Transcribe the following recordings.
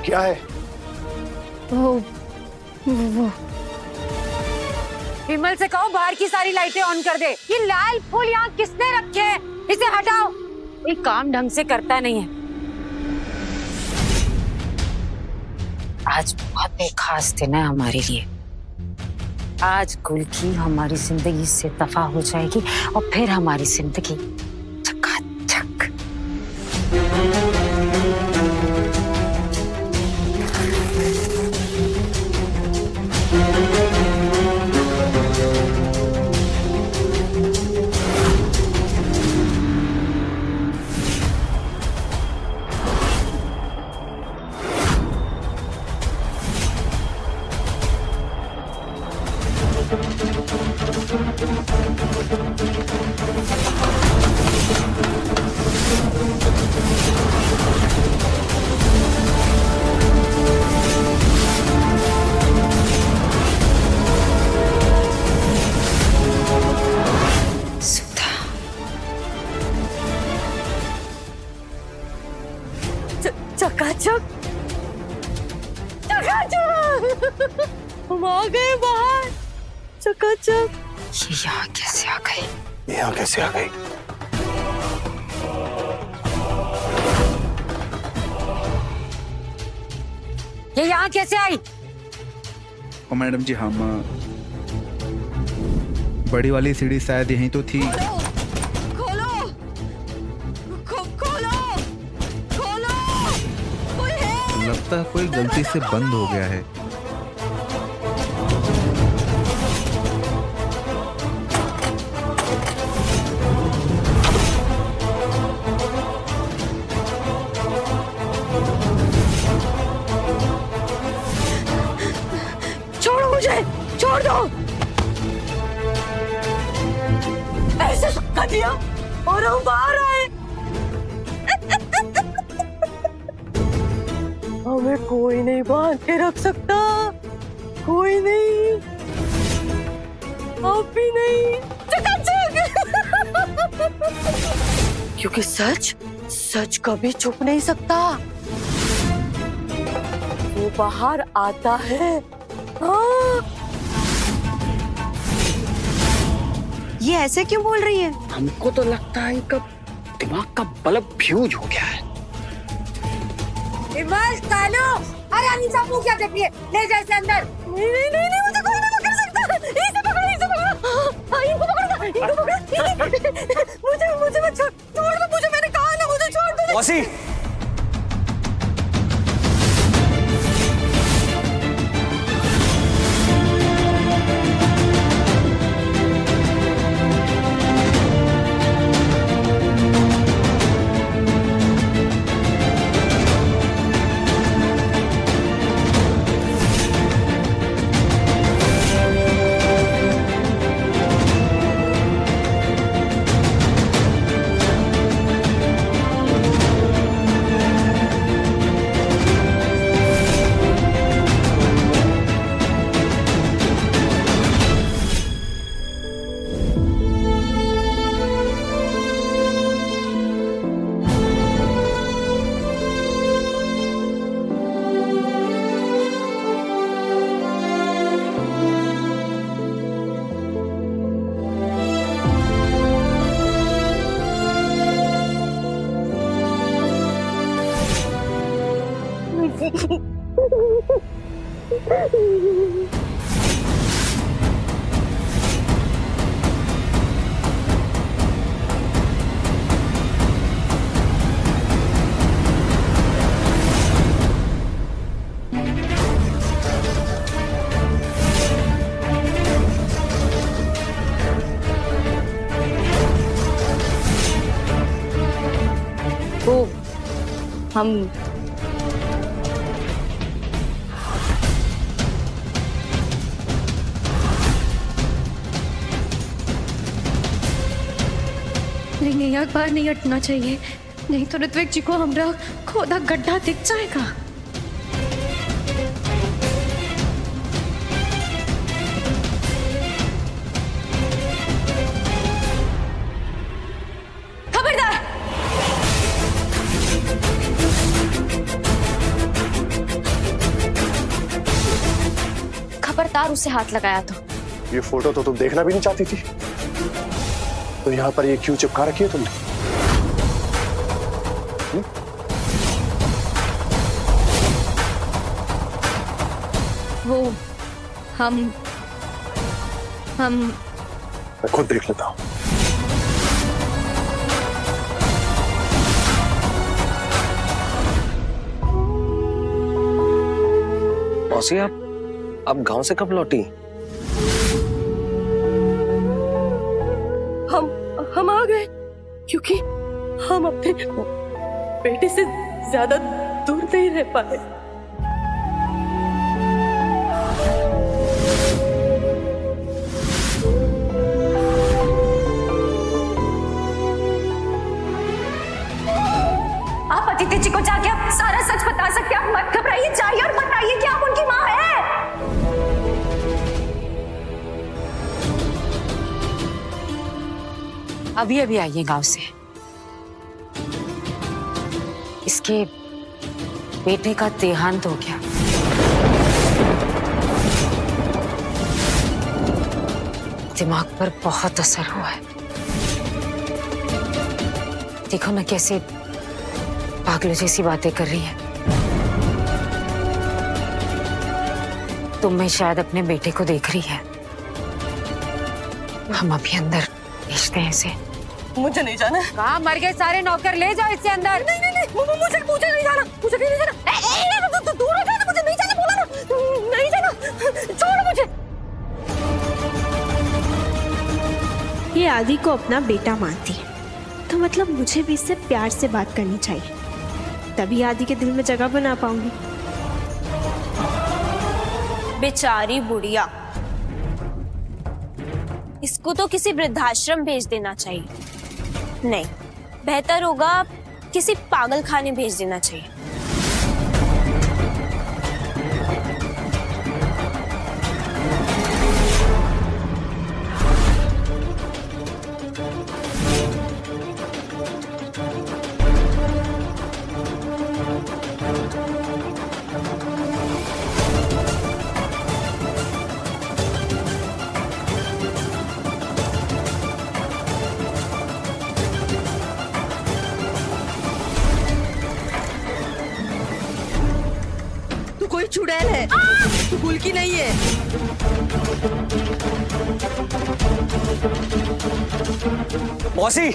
क्या है? वो विमल से कहो बाहर की सारी लाइटें ऑन कर दे। ये लाल फूल यहाँ किसने रखे हैं? इसे हटाओ। ये काम ढंग से करता नहीं है। आज बहुत एक खास दिन है हमारे लिए। आज गुल की हमारी जिंदगी से दफा हो जाएगी और फिर हमारी जिंदगी चकाचक। चकाचक चकाचक हम आ गए बाहर। चकाचक ये यहाँ कैसे आ गई? यहाँ कैसे आ गई? ये यहाँ कैसे आई? ओ मैडम जी, हम बड़ी वाली सीढ़ी शायद यहीं तो थी। खोलो खोलो खोलो, कोई है? लगता है कोई गलती से बंद हो गया है। छोड़ो मुझे, छोड़ दो। ऐसे धक्का दिया और हम बाहर आए। हमें कोई नहीं बांध के रख सकता, कोई नहीं, आप भी नहीं। क्योंकि सच कभी छुप नहीं सकता, वो बाहर आता है। हाँ। ये ऐसे क्यों बोल रही है? हमको तो लगता है इनका दिमाग का बल्ब फ्यूज हो गया है। विमल, कालू, अरे अनीता मुंह क्या देख रही है? ले जा इसे अंदर। नहीं, मुझे कोई नहीं पकड़ सकता। इसे पकड़ो, इसे पकड़ो। हाँ, इनको पकड़ो। मुझे मत छोड़ दो मुझे, मैंने कहा ना मुझे छोड़ दो। मौसी, हम नहीं, यहाँ बाहर नहीं हटना चाहिए, नहीं तो ऋत्विक जी को हमारा खोदा गड्ढा दिख जाएगा। लगातार उसे हाथ लगाया तो। ये फोटो तो तुम देखना भी नहीं चाहती थी, तो यहाँ पर ये क्यों चिपका रखी है तुमने? वो हम मैं खुद देख लेता हूँ। मौसी, आप गांव से कब लौटी? हम आ गए क्योंकि हम अपने बेटे से ज्यादा दूर नहीं रह पाए। आप अदिति जी को जाके आप सारा सच बता सकते हैं। आप मत घबराइए, जाइए और बताइए कि आप उनकी माँ हैं। अभी अभी आई है गांव से। इसके बेटे का देहांत हो गया। दिमाग पर बहुत असर हुआ है। देखो ना कैसे पागलों जैसी बातें कर रही है। तुम में शायद अपने बेटे को देख रही है। हम अभी अंदर भेजते हैं इसे। मुझे नहीं जाना। कहाँ मर गए सारे नौकर, ले जाओ इससे अंदर। नहीं नहीं नहीं, मुझे नहीं जाना, मुझे नहीं जाना। तू दूर हो जाना, मुझे नहीं जाना बोला ना। नहीं जाना, छोड़ मुझे। ये आदि को अपना बेटा मानती है, तो मतलब मुझे भी इससे प्यार से बात करनी चाहिए, तभी आदि के दिल में जगह बना पाऊंगी। बेचारी बुढ़िया, इसको तो किसी वृद्धाश्रम भेज देना चाहिए। नहीं, बेहतर होगा किसी पागल खाने भेज देना चाहिए। कोई चुड़ैल है, तू भूल की नहीं है। मौसी,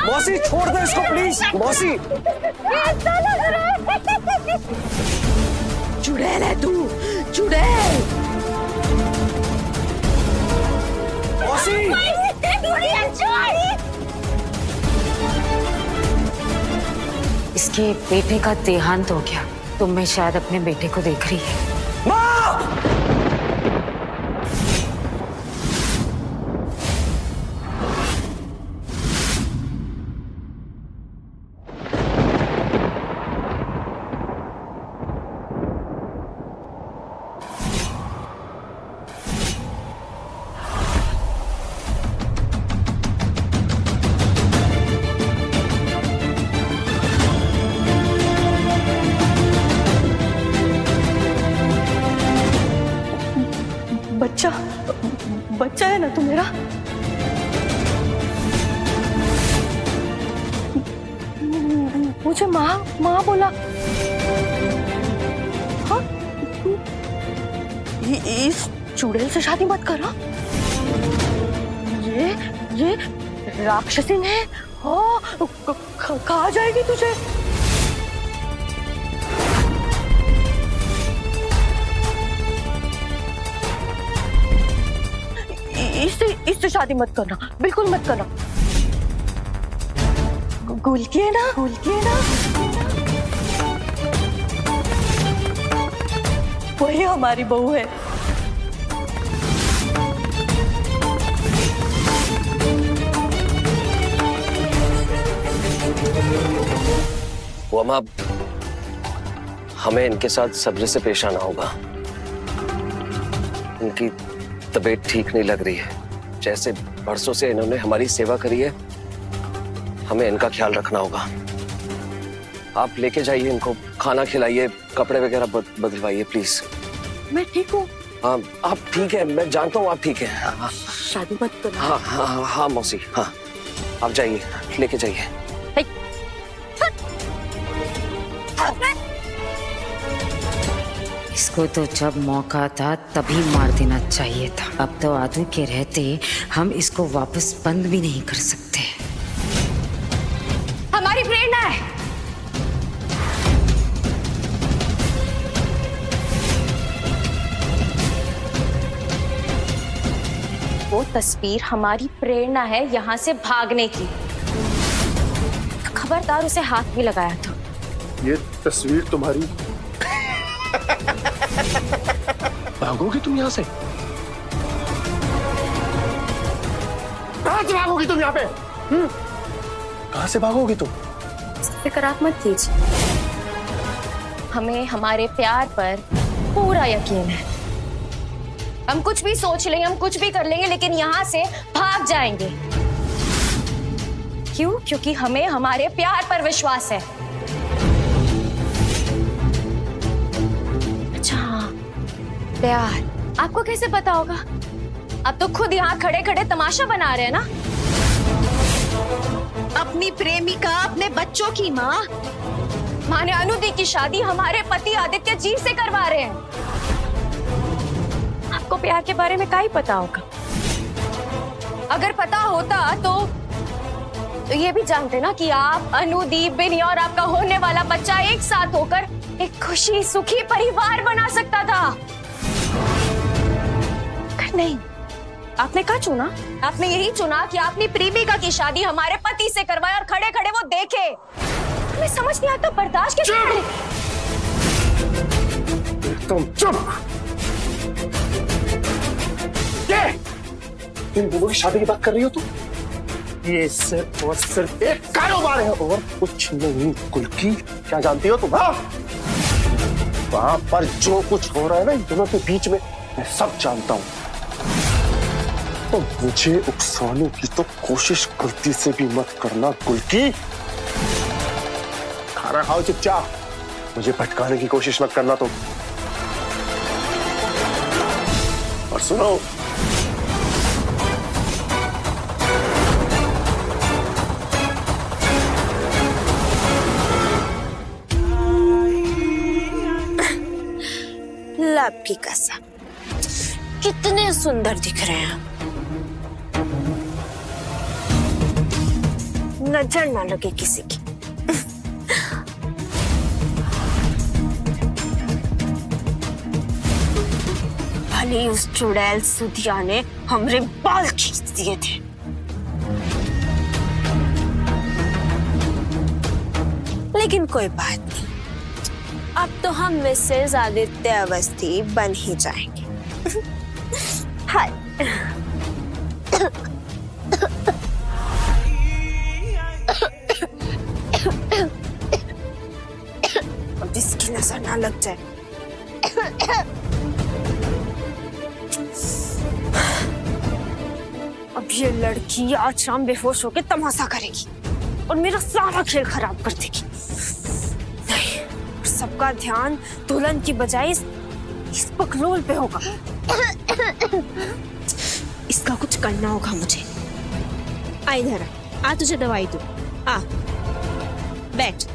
मौसी छोड़ दो इसको प्लीज। मौसी, चुड़ैल है तू, चुड़ैल। मौसी, इसके बेटे का देहांत हो गया। तुम में शायद अपने बेटे को देख रही है। बच्चा है ना तू मेरा? मुझे माँ बोला। हाँ? इस चुड़ैल से शादी मत करो। ये राक्षसी है। हाँ, खा जाएगी तुझे। इससे शादी मत करना, बिल्कुल मत करना। गुल की है ना, गुल की है ना, वही हमारी बहू है। वो अम्मा, हमें इनके साथ सब्र से पेश आना होगा। इनकी तबीयत ठीक नहीं लग रही है। जैसे बरसों से इन्होंने हमारी सेवा करी है, हमें इनका ख्याल रखना होगा। आप लेके जाइए इनको, खाना खिलाइए, कपड़े वगैरह बदलवाइए प्लीज। मैं ठीक हूँ। हाँ आप ठीक है, मैं जानता हूँ आप ठीक है। हाँ शादी मत करो। हाँ हाँ हाँ, हाँ मौसी, हाँ आप जाइए, लेके जाइए। इसको तो जब मौका था तभी मार देना चाहिए था। अब तो आदू के रहते हम इसको वापस बंद भी नहीं कर सकते। हमारी प्रेरणा है। वो तस्वीर हमारी प्रेरणा है यहाँ से भागने की। खबरदार उसे हाथ भी लगाया था। ये तस्वीर तुम्हारी। भागोगी तुम यहाँ से? कहाँ से भागोगी तुम यहाँ पे? कहाँ से भागोगी तुम? फिक्र आप मत कीजिए, हमें हमारे प्यार पर पूरा यकीन है। हम कुछ भी सोच लेंगे, हम कुछ भी कर लेंगे, लेकिन यहाँ से भाग जाएंगे। क्यों? क्योंकि हमें हमारे प्यार पर विश्वास है। अच्छा हाँ, प्यार आपको कैसे पता होगा? आप तो खुद यहाँ खड़े खड़े तमाशा बना रहे हैं ना। अपनी प्रेमिका, अपने बच्चों की माँ। माने अनुदी की शादी हमारे पति आदित्य जी से करवा रहे हैं। आपको प्यार के बारे में क्या ही पता होगा? अगर पता होता तो ये भी जानते ना कि आप, अनुदीप, बिनी और आपका होने वाला बच्चा एक साथ होकर एक खुशी सुखी परिवार बना सकता था। पर नहीं, आपने क्या चुना? आपने यही चुना कि अपनी प्रेमिका की शादी हमारे पति से करवाए और खड़े खड़े वो देखे। हमें समझ नहीं आता बर्दाश्त कैसे करें। तुम चुप। इन दोनों की शादी की बात कर रही हो तुम? ये सिर्फ और सिर्फ एक कारोबार है और कुछ नहीं। कुल्की, क्या जानती हो तुम? हाँ, वहां पर जो कुछ हो रहा है ना इन दोनों के बीच में, मैं सब जानता हूं। तो मुझे उकसाने की तो कोशिश गलती से भी मत करना कुल्की। खाना खाओ चुपचाप, मुझे भटकाने की कोशिश मत करना तुम। और सुनो, लब की कसम, कितने सुंदर दिख रहे हैं। नजर ना लगे किसी की। भले उस चुड़ैल सुधिया ने हमरे बाल खींच दिए थे। लेकिन कोई बात नहीं, अब तो हम मिसेस आदित्य अवस्थी बन ही जाएंगे। हाय। अब इसकी नजर ना लग जाए। अब ये लड़की आज शाम बेहोश होकर तमाशा करेगी और मेरा सारा खेल खराब कर देगी। सबका ध्यान दुल्हन की बजाय इस बकलोल पे होगा। इसका कुछ करना होगा मुझे। आ इधर आ, तुझे दवाई दूं। आ बैठ।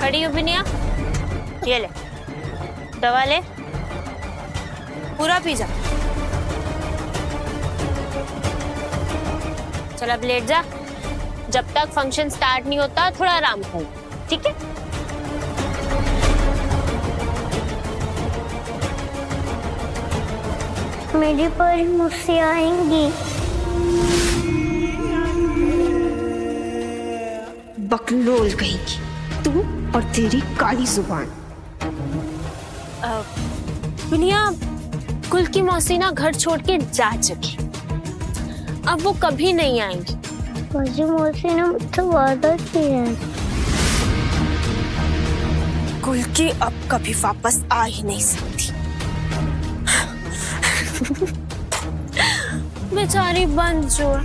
खड़ी हो बिनिया, ये ले दवा ले, पूरा पी जा। चल अब लेट जा, जब तक फंक्शन स्टार्ट नहीं होता थोड़ा आराम कर, ठीक है? मेरी परी मुझसे आएंगी। बकलोल कहेंगी तू और तेरी काली जुबान। बिनिया, कुल की मौसी ना घर छोड़ के जा चुकी, अब वो कभी नहीं आएंगी। मौसी ने मुझसे वादा किया है। गुलकी अब कभी वापस आ ही नहीं सकती। बेचारी बंद जोड़,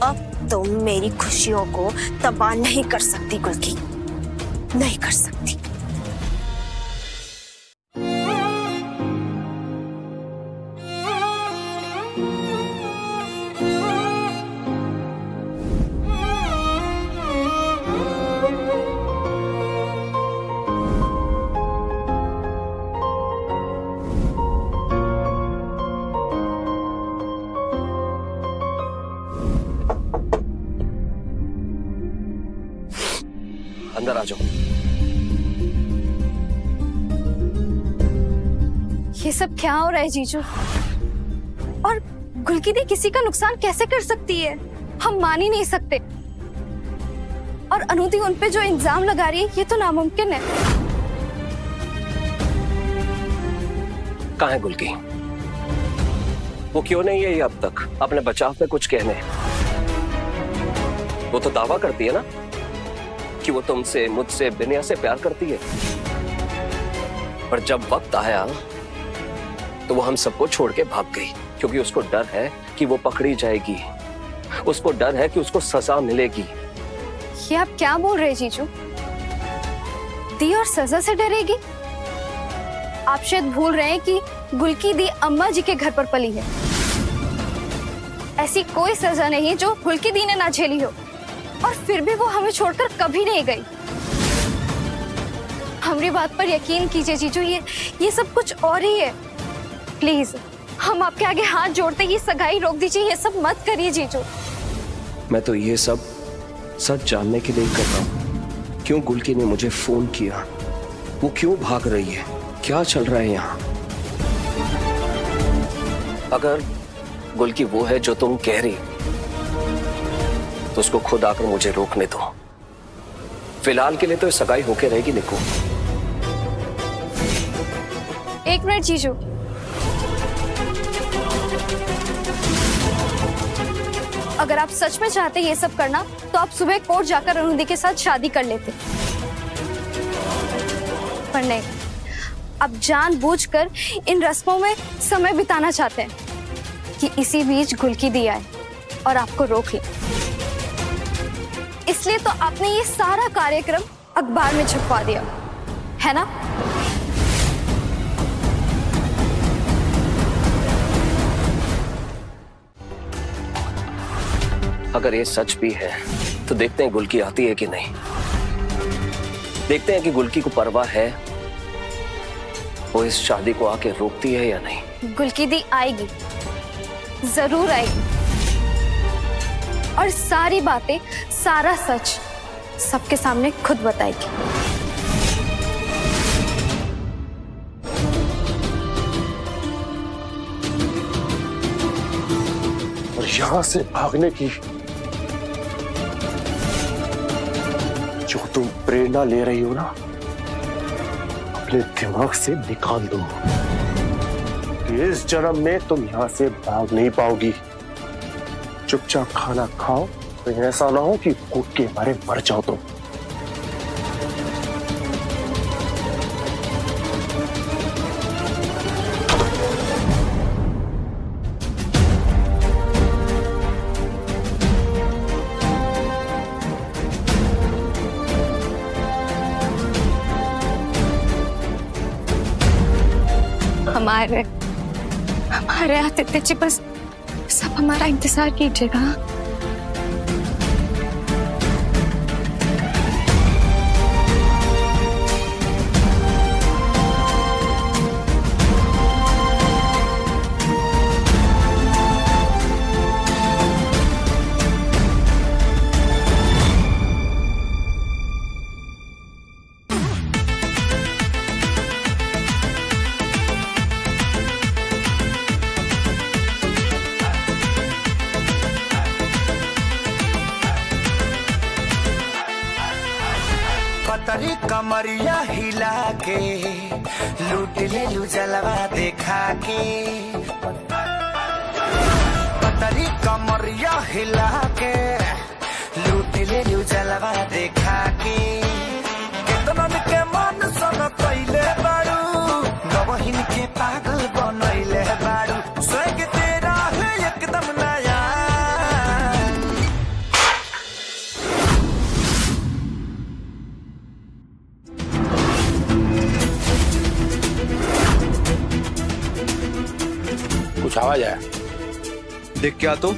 अब तुम मेरी खुशियों को तबाह नहीं कर सकती गुलकी, नहीं कर सकती। अंदर आ जाओ। ये सब क्या हो रहा है जीजू? और गुलकी दी किसी का नुकसान कैसे कर सकती है? हम मान ही नहीं सकते। और अनुदी उन पे जो इल्जाम लगा रही है ये तो नामुमकिन है। कहाँ है गुलकी? वो क्यों नहीं है ये अब तक अपने बचाव में कुछ कहने? वो तो दावा करती है ना कि वो तुमसे, मुझसे, बिनिया से प्यार करती है, पर जब वक्त आया तो वो हम सबको छोड़ के भाग गई क्योंकि उसको डर है कि वो पकड़ी जाएगी, उसको डर है कि उसको सजा मिलेगी। ये आप क्या बोल रहे जीजू? दी और सजा से डरेगी? आप शायद भूल रहे हैं कि गुलकी दी अम्मा जी के घर पर पली है। ऐसी कोई सजा नहीं जो गुलकी दी ने ना झेली हो, और फिर भी वो हमें छोड़कर कभी नहीं गई। हमारी बात पर यकीन कीजिए जीजू, ये सब कुछ और ही है। प्लीज हम आपके आगे हाथ जोड़ते, ये सगाई रोक दीजिए, ये सब मत करिए जीजू। मैं तो ये सब सच जानने के लिए कर रहा हूँ। क्यों गुलकी ने मुझे फोन किया? वो क्यों भाग रही है? क्या चल रहा है यहाँ? अगर गुलकी वो है जो तुम कह रही तो उसको खुद आकर मुझे रोकने दो। फिलहाल के लिए तो सगाई होके रहेगी। निको, एक मिनट जीजू। अगर आप सच में चाहते ये सब करना तो आप सुबह कोर्ट जाकर अनुदी के साथ शादी कर लेते, पर नहीं, अब जानबूझकर इन रस्मों में समय बिताना चाहते हैं कि इसी बीच गुलकी दी आए और आपको रोक ले। इसलिए तो आपने ये सारा कार्यक्रम अखबार में छपवा दिया, है ना? अगर ये सच भी है तो देखते हैं गुलकी आती है कि नहीं। देखते हैं कि गुलकी को परवाह है, वो इस शादी को आके रोकती है या नहीं। गुलकी दी आएगी, जरूर आएगी, और सारी बातें, सारा सच सबके सामने खुद बताएगी। और यहां से भागने की जो तुम प्रेरणा ले रही हो ना, अपने दिमाग से निकाल दो। इस जन्म में तुम यहां से भाग नहीं पाओगी। चुपचाप खाना खाओ, तो ऐसा ना हो कि भूख के मारे मर जाओ तुम। हमारे आदित्य जी, बस सब हमारा इंतजार कीजिएगा। पतरी कमरिया हिला के लूट ले लू जलवा देखा के। पतरी कमरिया हिला के लूट ले लू जलवा देखा के। आवाज आया। देख क्या तो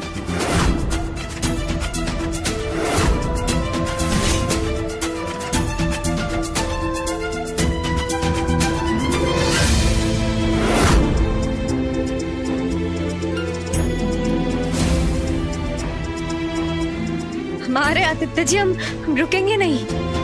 हमारे आदित्य जी, हम रुकेंगे नहीं।